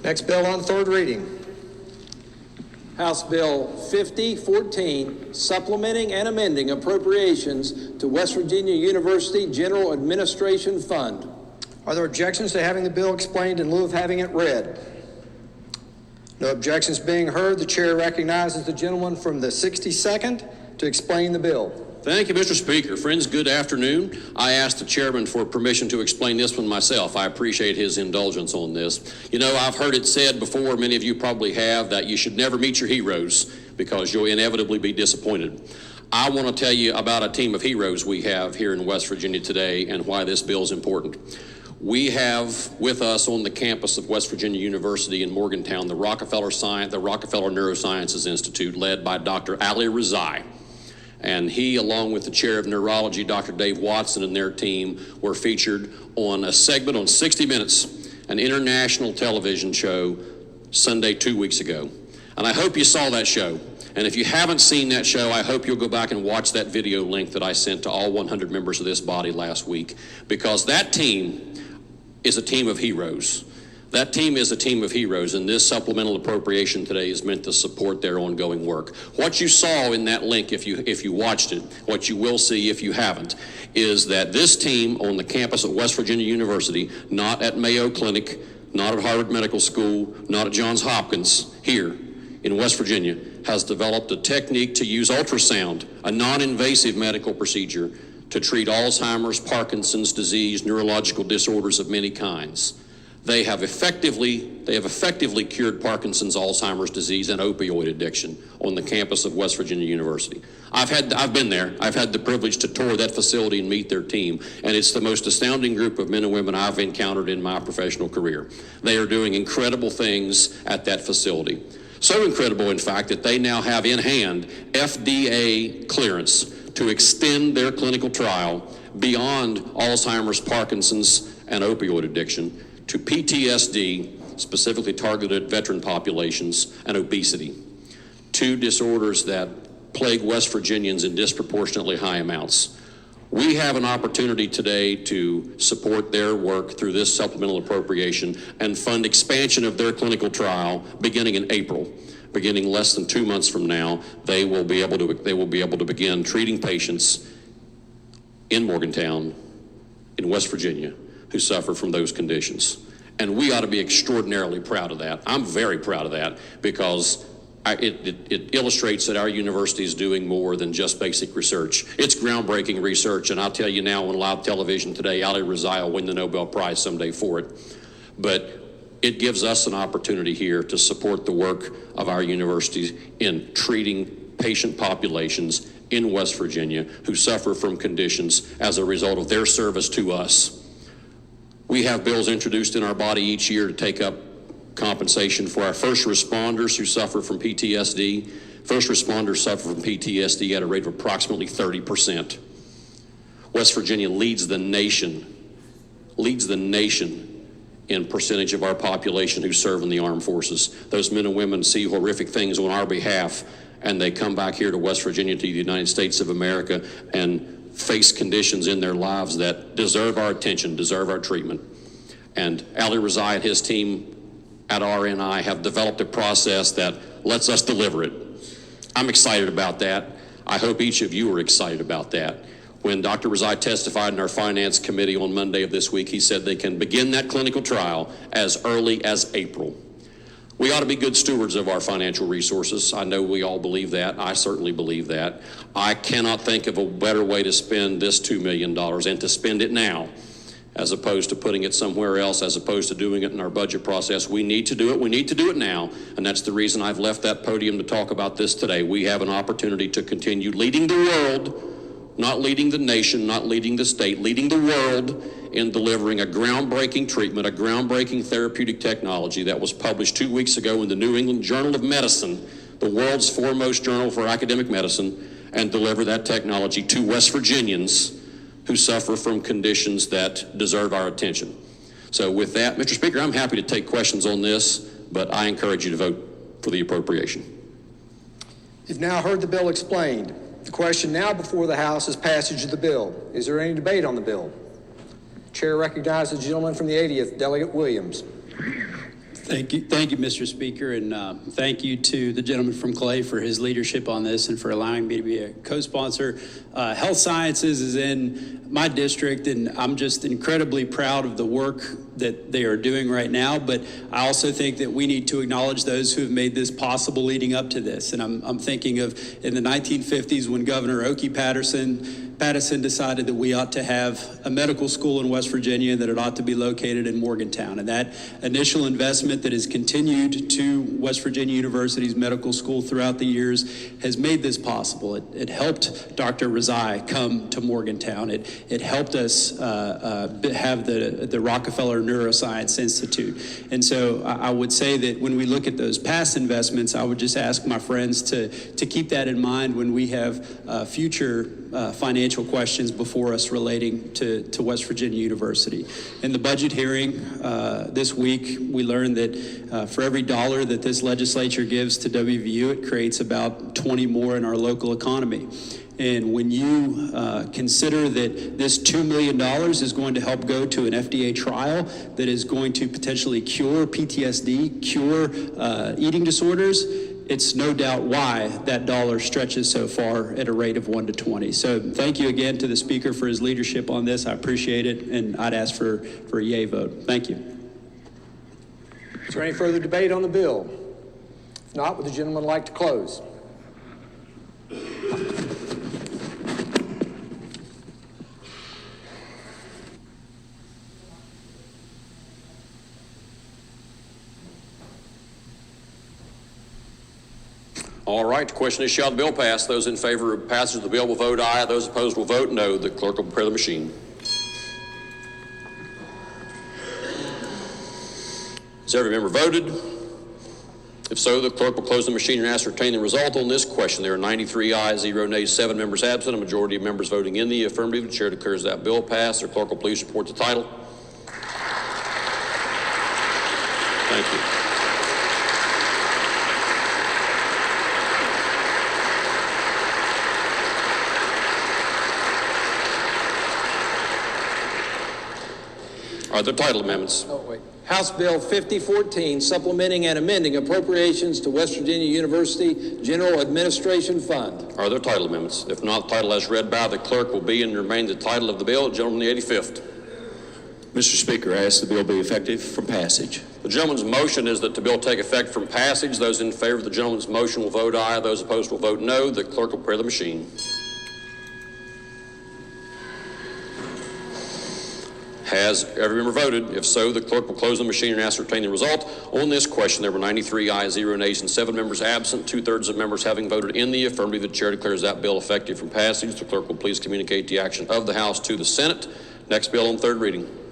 Next bill on third reading. House Bill 5014, supplementing and amending appropriations to West Virginia University General Administration Fund. Are there objections to having the bill explained in lieu of having it read? No objections being heard, the chair recognizes the gentleman from the 62nd to explain the bill. Thank you, Mr. Speaker. Friends, good afternoon. I asked the chairman for permission to explain this one myself. I appreciate his indulgence on this. You know, I've heard it said before, many of you probably have, that you should never meet your heroes because you'll inevitably be disappointed. I want to tell you about a team of heroes we have here in West Virginia today and why this bill is important. We have with us on the campus of West Virginia University in Morgantown the Rockefeller Neurosciences Institute, led by Dr. Ali Rezai. And he, along with the chair of neurology, Dr. Dave Watson, and their team were featured on a segment on 60 Minutes, an international television show, Sunday 2 weeks ago. And I hope you saw that show. And if you haven't seen that show, I hope you'll go back and watch that video link that I sent to all 100 members of this body last week, because that team is a team of heroes. That team is a team of heroes, and this supplemental appropriation today is meant to support their ongoing work. What you saw in that link, if you watched it, what you will see if you haven't, is that this team on the campus at West Virginia University, not at Mayo Clinic, not at Harvard Medical School, not at Johns Hopkins, here in West Virginia, has developed a technique to use ultrasound, a non-invasive medical procedure, to treat Alzheimer's, Parkinson's disease, neurological disorders of many kinds. They have effectively cured Parkinson's, Alzheimer's disease, and opioid addiction on the campus of West Virginia University. I've been there. I've had the privilege to tour that facility and meet their team, and it's the most astounding group of men and women I've encountered in my professional career. They are doing incredible things at that facility. So incredible, in fact, that they now have in hand FDA clearance to extend their clinical trial beyond Alzheimer's, Parkinson's, and opioid addiction to PTSD, specifically targeted veteran populations, and obesity, two disorders that plague West Virginians in disproportionately high amounts. We have an opportunity today to support their work through this supplemental appropriation and fund expansion of their clinical trial beginning in April. Beginning less than 2 months from now, they will be able to begin treating patients in Morgantown, in West Virginia, who suffer from those conditions. And we ought to be extraordinarily proud of that. I'm very proud of that, because it illustrates that our university is doing more than just basic research. It's groundbreaking research, and I'll tell you now on live television today, Ali Rezai will win the Nobel Prize someday for it. But it gives us an opportunity here to support the work of our universities in treating patient populations in West Virginia who suffer from conditions as a result of their service to us. We have bills introduced in our body each year to take up compensation for our first responders who suffer from PTSD. First responders suffer from PTSD at a rate of approximately 30%. West Virginia leads the nation in percentage of our population who serve in the armed forces. Those men and women see horrific things on our behalf, and they come back here to West Virginia, to the United States of America, and face conditions in their lives that deserve our attention, deserve our treatment. And Ali Rezai and his team at RNI have developed a process that lets us deliver it. I'm excited about that. I hope each of you are excited about that. When Dr. Rezai testified in our finance committee on Monday of this week, he said they can begin that clinical trial as early as April. We ought to be good stewards of our financial resources. I know we all believe that. I certainly believe that. I cannot think of a better way to spend this $2 million and to spend it now, as opposed to putting it somewhere else, as opposed to doing it in our budget process. We need to do it. We need to do it now. And that's the reason I've left that podium to talk about this today. We have an opportunity to continue leading the world, not leading the nation, not leading the state, leading the world in delivering a groundbreaking treatment, a groundbreaking therapeutic technology that was published 2 weeks ago in the New England Journal of Medicine, the world's foremost journal for academic medicine, and deliver that technology to West Virginians who suffer from conditions that deserve our attention. So with that, Mr. Speaker, I'm happy to take questions on this, but I encourage you to vote for the appropriation. You've now heard the bill explained. The question now before the House is passage of the bill. Is there any debate on the bill? Chair recognizes the gentleman from the 80th, Delegate Williams. Thank you, Mr. Speaker, and thank you to the gentleman from Clay for his leadership on this and for allowing me to be a co-sponsor. Health Sciences is in my district, and I'm just incredibly proud of the work that they are doing right now, but I also think that we need to acknowledge those who have made this possible leading up to this. And I'm thinking of in the 1950s when Governor Oakey Pattison decided that we ought to have a medical school in West Virginia, that it ought to be located in Morgantown. And that initial investment that has continued to West Virginia University's medical school throughout the years has made this possible. It helped Dr. Rezai come to Morgantown. It helped us have the Rockefeller Neurosciences Institute. And so I would say that when we look at those past investments, I would just ask my friends to keep that in mind when we have future financial questions before us relating to West Virginia University. In the budget hearing this week, we learned that for every dollar that this legislature gives to WVU, it creates about 20 more in our local economy. And when you consider that this $2 million is going to help go to an FDA trial that is going to potentially cure PTSD, cure eating disorders, it's no doubt why that dollar stretches so far at a rate of 1 to 20. So thank you again to the Speaker for his leadership on this. I appreciate it, and I'd ask for a yay vote. Thank you. Is there any further debate on the bill? If not, would the gentleman like to close? All right, the question is, shall the bill pass? Those in favor of passage of the bill will vote aye. Those opposed will vote no. The clerk will prepare the machine. Has every member voted? If so, the clerk will close the machine and ascertain the result on this question. There are 93 ayes, 0 nays, 7 members absent. A majority of members voting in the affirmative. The chair declares that bill passed. The clerk will please report the title. Thank you. All right, the title amendments. House Bill 5014, supplementing and amending appropriations to West Virginia University General Administration Fund. Are there title amendments? If not, the title as read by the clerk will be and remain the title of the bill. Gentleman, the 85th. Mr. Speaker, I ask the bill be effective from passage. The gentleman's motion is that the bill take effect from passage. Those in favor of the gentleman's motion will vote aye. Those opposed will vote no. The clerk will prepare the machine. Has every member voted? If so, the clerk will close the machine and ascertain the result. On this question, there were 93 ayes, 0 nays, and 7 members absent, 2/3 of members having voted in the affirmative. The chair declares that bill effective from passage. The clerk will please communicate the action of the House to the Senate. Next bill on third reading.